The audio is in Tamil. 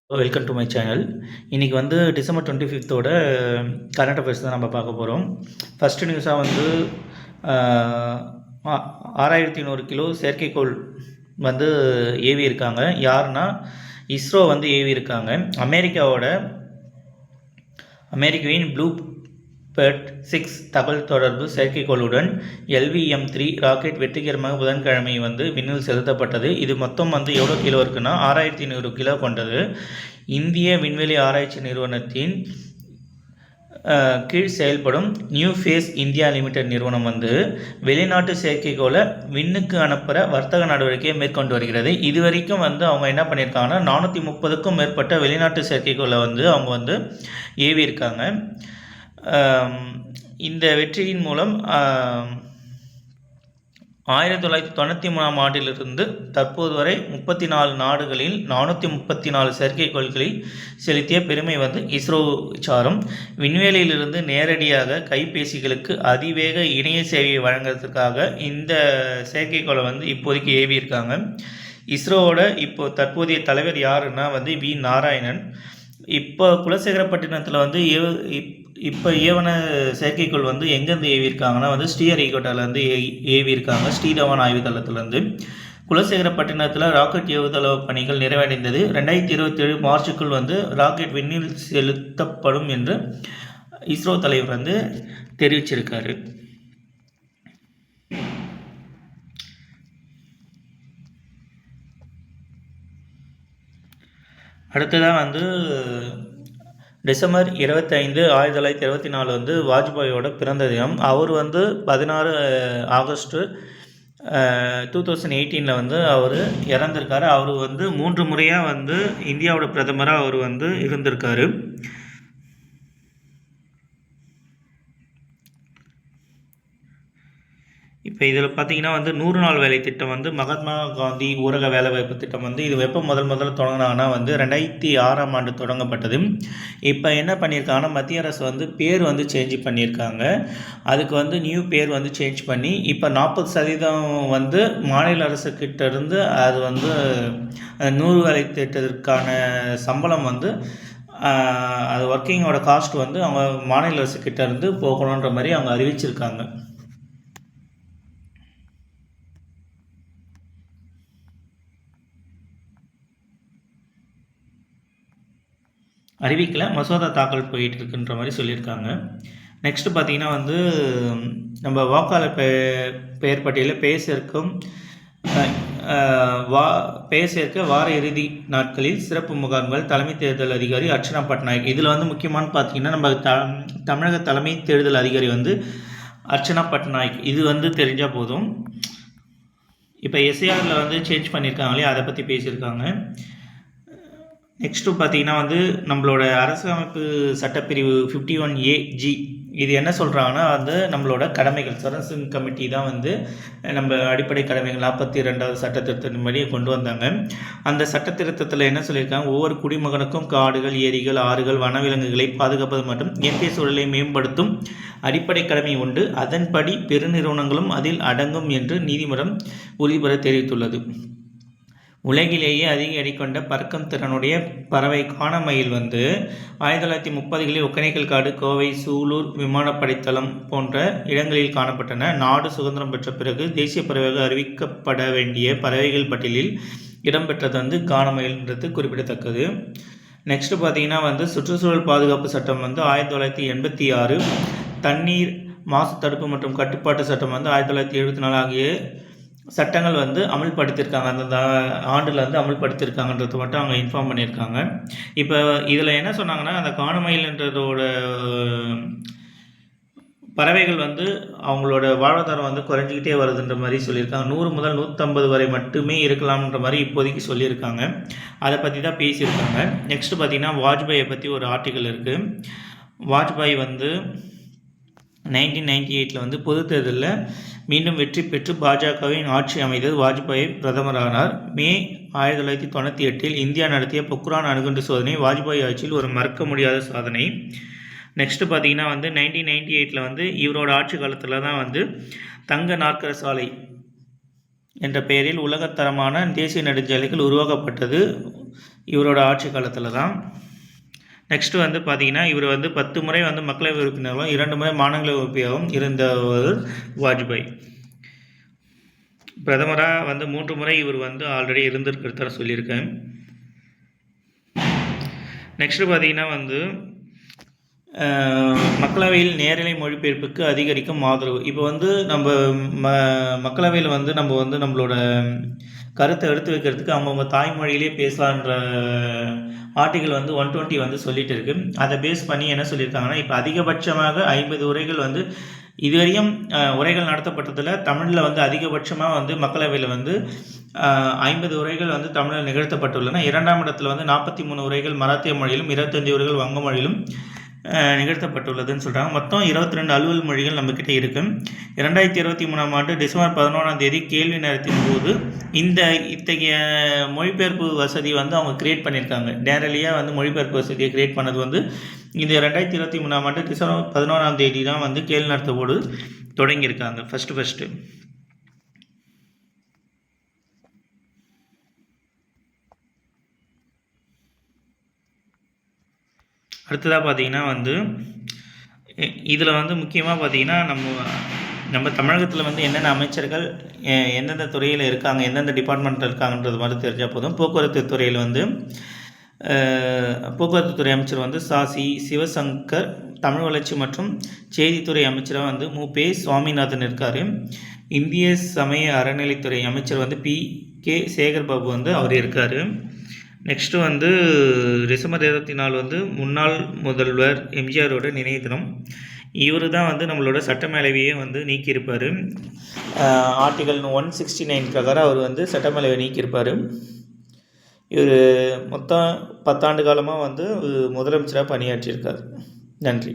Welcome to my channel. இன்றைக்கி வந்து டிசம்பர் 25th கரண்ட் அஃபேர்ஸ் தான் நம்ம பார்க்க போகிறோம். ஃபஸ்ட்டு நியூஸாக வந்து 6100 கிலோ செயற்கைக்கோள் வந்து ஏவி இருக்காங்க. யாருன்னா இஸ்ரோ வந்து ஏவி இருக்காங்க. அமெரிக்காவின் ப்ளூ பேர்ட் 6 தகவல் தொடர்பு செயற்கைக்கோளுடன் LVM-3 ராக்கெட் வெற்றிகரமாக புதன்கிழமை வந்து விண்ணில் செலுத்தப்பட்டது. இது மொத்தம் வந்து எவ்வளோ கிலோ இருக்குன்னா 6100 கிலோ கொண்டது. இந்திய விண்வெளி ஆராய்ச்சி நிறுவனத்தின் கீழ் செயல்படும் நியூ ஃபேஸ் இந்தியா லிமிடெட் நிறுவனம் வந்து வெளிநாட்டு செயற்கைக்கோளை விண்ணுக்கு அனுப்புகிற வர்த்தக நடவடிக்கையை மேற்கொண்டு வருகிறது. இது வரைக்கும் வந்து அவங்க என்ன பண்ணியிருக்காங்கன்னா 430க்கும் மேற்பட்ட வெளிநாட்டு செயற்கைக்கோளை வந்து அவங்க வந்து ஏவி இருக்காங்க. இந்த வெற்றியின் மூலம் 1993ஆம் ஆண்டிலிருந்து தற்போது வரை 34 நாடுகளில் 434 செயற்கைக்கோள்களை செலுத்திய பெருமை வந்து இஸ்ரோ சாரும். விண்வெளியிலிருந்து நேரடியாக கைபேசிகளுக்கு அதிவேக இணைய சேவையை வழங்குறதுக்காக இந்த செயற்கைக்கோளை வந்து இப்போதைக்கு ஏவி இருக்காங்க. இஸ்ரோவோட தற்போதைய தலைவர் யாருன்னா வந்து வி நாராயணன். இப்போ குலசேகரப்பட்டினத்தில் வந்து இப்போ ஏவன செயற்கைக்கோள் வந்து எங்கேருந்து ஏவி இருக்காங்கன்னா வந்து ஸ்ரீஹரிகோட்டாலேருந்து ஏவி இருக்காங்க. ஸ்ரீதவான் ஆய்வுதளத்துலேருந்து. குலசேகரப்பட்டினத்தில் ராக்கெட் ஏவுதள பணிகள் நிறைவடைந்தது. 2027 மார்ச்சுக்குள் வந்து ராக்கெட் விண்ணில் செலுத்தப்படும் என்று இஸ்ரோ தலைவர் வந்து தெரிவிச்சிருக்காரு. அடுத்ததாக வந்து டிசம்பர் 25, 1924 வந்து வாஜ்பாயோட பிறந்த தினம். அவர் வந்து 16 ஆகஸ்ட் 2018 வந்து அவர் இறந்திருக்காரு. அவர் வந்து 3 முறையாக வந்து இந்தியாவோட பிரதமராக அவர் வந்து இருந்திருக்காரு. இப்போ இதில் பார்த்தீங்கன்னா வந்து 100 நாள் வேலை திட்டம் வந்து மகாத்மா காந்தி ஊரக வேலைவாய்ப்பு திட்டம் வந்து இது எப்போ முதல்ல தொடங்கினாங்கன்னா வந்து 2006ஆம் ஆண்டு தொடங்கப்பட்டது. இப்போ என்ன பண்ணியிருக்காங்கன்னா மத்திய அரசு வந்து பேர் வந்து சேஞ்ச் பண்ணியிருக்காங்க. அதுக்கு வந்து நியூ பேர் வந்து சேஞ்ச் பண்ணி இப்போ 40% வந்து மாநில அரசுக்கிட்ட இருந்து அது வந்து 100 வேலை திட்டத்திற்கான சம்பளம் வந்து அது ஒர்க்கிங்கோட காஸ்ட் வந்து அவங்க மாநில அரசுக்கிட்ட இருந்து போகணுன்ற மாதிரி அவங்க அறிவிச்சிருக்காங்க. அறிவிக்கலை, மசோதா தாக்கல் போயிட்டு இருக்குன்ற மாதிரி சொல்லியிருக்காங்க. நெக்ஸ்ட்டு பார்த்திங்கன்னா வந்து நம்ம வாக்காளர் பெயர் பட்டியலில் பெயர் சேர்க்க வார இறுதி நாட்களில் சிறப்பு முகாம்கள். தலைமை தேர்தல் அதிகாரி அர்ச்சனா பட்நாயக். இதில் வந்து முக்கியமான பார்த்திங்கன்னா நம்ம தமிழக தலைமை தேர்தல் அதிகாரி வந்து அர்ச்சனா பட்நாயக். இது வந்து தெரிஞ்சால் போதும். இப்போ SARல வந்து சேஞ்ச் பண்ணியிருக்காங்களே, அதை பற்றி பேசியிருக்காங்க. நெக்ஸ்ட்டு பார்த்திங்கன்னா வந்து நம்மளோட அரசமைப்பு சட்டப்பிரிவு 51AG இது என்ன சொல்கிறாங்கன்னா வந்து நம்மளோட கடமைகள் சரன்சிங் கமிட்டி தான் வந்து நம்ம அடிப்படை கடமைகள் 42வது சட்ட திருத்தத்தின் படி கொண்டு வந்தாங்க. அந்த சட்ட திருத்தத்தில் என்ன சொல்லியிருக்காங்க, ஒவ்வொரு குடிமகனுக்கும் காடுகள், ஏரிகள், ஆறுகள், வனவிலங்குகளை பாதுகாப்பது மற்றும் இயற்கை சூழலை மேம்படுத்தும் அடிப்படை கடமை உண்டு. அதன்படி பெருநிறுவனங்களும் அதில் அடங்கும் என்று நீதிமன்றம் உறுதிபட தெரிவித்துள்ளது. உலகிலேயே அதிக எடை கொண்ட பறக்கும் திறனுடைய பறவை காணமயில் வந்து 1930களில் ஒகேனக்கல் காடு, கோவை, சூலூர் விமானப்படைத்தளம் போன்ற இடங்களில் காணப்பட்டன. நாடு சுதந்திரம் பெற்ற பிறகு தேசிய பறவையாக அறிவிக்கப்பட வேண்டிய பறவைகள் பட்டியலில் இடம்பெற்றது வந்து காணமயில்ன்றது குறிப்பிடத்தக்கது. நெக்ஸ்ட்டு பார்த்திங்கன்னா வந்து சுற்றுச்சூழல் பாதுகாப்பு சட்டம் வந்து 1986, தண்ணீர் மாசு தடுப்பு மற்றும் கட்டுப்பாட்டு சட்டம் வந்து 1974 ஆகிய சட்டங்கள் வந்து அமல்படுத்தியிருக்காங்க. அந்த ஆண்டில் வந்து அமல்படுத்தியிருக்காங்கன்றது மட்டும் அவங்க இன்ஃபார்ம் பண்ணியிருக்காங்க. இப்போ இதில் என்ன சொன்னாங்கன்னா, அந்த காணமயில்ன்றதோட பறவைகள் வந்து அவங்களோட வாழ்வாதாரம் வந்து குறைஞ்சிக்கிட்டே வருதுன்ற மாதிரி சொல்லியிருக்காங்க. 100 முதல் 150 வரை மட்டுமே இருக்கலாம்ன்ற மாதிரி இப்போதைக்கு சொல்லியிருக்காங்க. அதை பற்றி தான் பேசியிருக்காங்க. நெக்ஸ்ட்டு பார்த்திங்கன்னா வாஜ்பாயை பற்றி ஒரு ஆர்டிக்கல் இருக்குது. வாஜ்பாய் வந்து 1998 வந்து பொது தேர்தலில் மீண்டும் வெற்றி பெற்று பாஜகவின் ஆட்சி அமைத்தது. வாஜ்பாய் பிரதமரானார். மே 1998 இந்தியா நடத்திய பொக்ரான் அணுகுண்டு சோதனை வாஜ்பாய் ஆட்சியில் ஒரு மறக்க முடியாத சாதனை. நெக்ஸ்ட்டு பார்த்திங்கன்னா வந்து 1998 வந்து இவரோட ஆட்சி காலத்தில் தான் வந்து தங்க நாற்கர சாலை என்ற பெயரில் உலகத்தரமான தேசிய நெடுஞ்சாலைகள் உருவாக்கப்பட்டது. இவரோட ஆட்சி காலத்தில் தான். நெக்ஸ்ட்டு வந்து பார்த்திங்கன்னா இவர் வந்து 10 முறை வந்து மக்களவை உறுப்பினர்களும் 2 முறை மாநிலங்களவை உறுப்பினராகவும் இருந்தவர் வாஜ்பாய். பிரதமராக வந்து 3 முறை இவர் வந்து ஆல்ரெடி இருந்திருக்கிறதா சொல்லியிருக்கேன். நெக்ஸ்ட்டு பார்த்திங்கன்னா வந்து மக்களவையில் நேரலை மொழிபெயர்ப்புக்கு அதிகரிக்கும் ஆதரவு. இப்போ வந்து நம்ம மக்களவையில் வந்து நம்ம வந்து நம்மளோட கருத்தை எடுத்து வைக்கிறதுக்கு அவங்கவுங்க தாய்மொழியிலே பேசலான்ற ஆர்டிகல் வந்து 120 வந்து சொல்லிட்டு இருக்கு. அதை பேஸ் பண்ணி என்ன சொல்லியிருக்காங்கன்னா, இப்போ அதிகபட்சமாக 50 உரைகள் வந்து இதுவரையும் உரைகள் நடத்தப்பட்டதில் தமிழில் வந்து அதிகபட்சமாக வந்து மக்களவையில் வந்து 50 உரைகள் வந்து தமிழில் நிகழ்த்தப்பட்டுள்ளன. 2ஆம் இடத்துல வந்து 43 உரைகள் மராத்திய மொழியிலும் 25 உரைகள் வங்க மொழியிலும் நிகழ்த்தப்பட்டுள்ளதுன்னு சொல்கிறாங்க. மொத்தம் 22 அலுவல் மொழிகள் நம்மக்கிட்ட இருக்குது. 2023ஆம் ஆண்டு டிசம்பர் 11ஆம் தேதி கேள்வி நேரத்தின் போது இத்தகைய மொழிபெயர்ப்பு வசதி வந்து அவங்க கிரியேட் பண்ணியிருக்காங்க. நேரடியாக வந்து மொழிபெயர்ப்பு வசதியை கிரியேட் பண்ணது வந்து இந்த 2023ஆம் ஆண்டு டிசம்பர் 11ஆம் தேதி தான் வந்து கேள்வி நேரத்தோடு தொடங்கியிருக்காங்க ஃபஸ்ட்டு. அடுத்ததாக பார்த்திங்கன்னா வந்து இதில் வந்து முக்கியமாக பார்த்திங்கன்னா நம்ம தமிழகத்தில் வந்து என்னென்ன அமைச்சர்கள் எந்தெந்த துறையில் இருக்காங்க, எந்தெந்த டிபார்ட்மெண்ட்டில் இருக்காங்கன்றது மாதிரி தெரிஞ்சால் போதும். போக்குவரத்து துறையில் வந்து போக்குவரத்து துறை அமைச்சர் வந்து சாசி சிவசங்கர், தமிழ் வளர்ச்சி மற்றும் செய்தித்துறை அமைச்சராக வந்து மு.பே. சுவாமிநாதன் இருக்கார். இந்திய சமய அறநிலைத்துறை அமைச்சர் வந்து P.K. சேகர் பாபு வந்து அவர் இருக்கார். நெக்ஸ்ட்டு வந்து டிசம்பர் 24 வந்து முன்னாள் முதல்வர் எம்ஜிஆரோட நினைவு தினம். இவர் தான் வந்து நம்மளோட சட்டமேலவையே வந்து நீக்கியிருப்பார். ஆர்டிகல் 169 பிரகாரம் அவர் வந்து சட்டமேலவை நீக்கியிருப்பார். இவர் மொத்தம் 10 ஆண்டு காலமாக வந்து முதலமைச்சராக பணியாற்றியிருக்கார். நன்றி.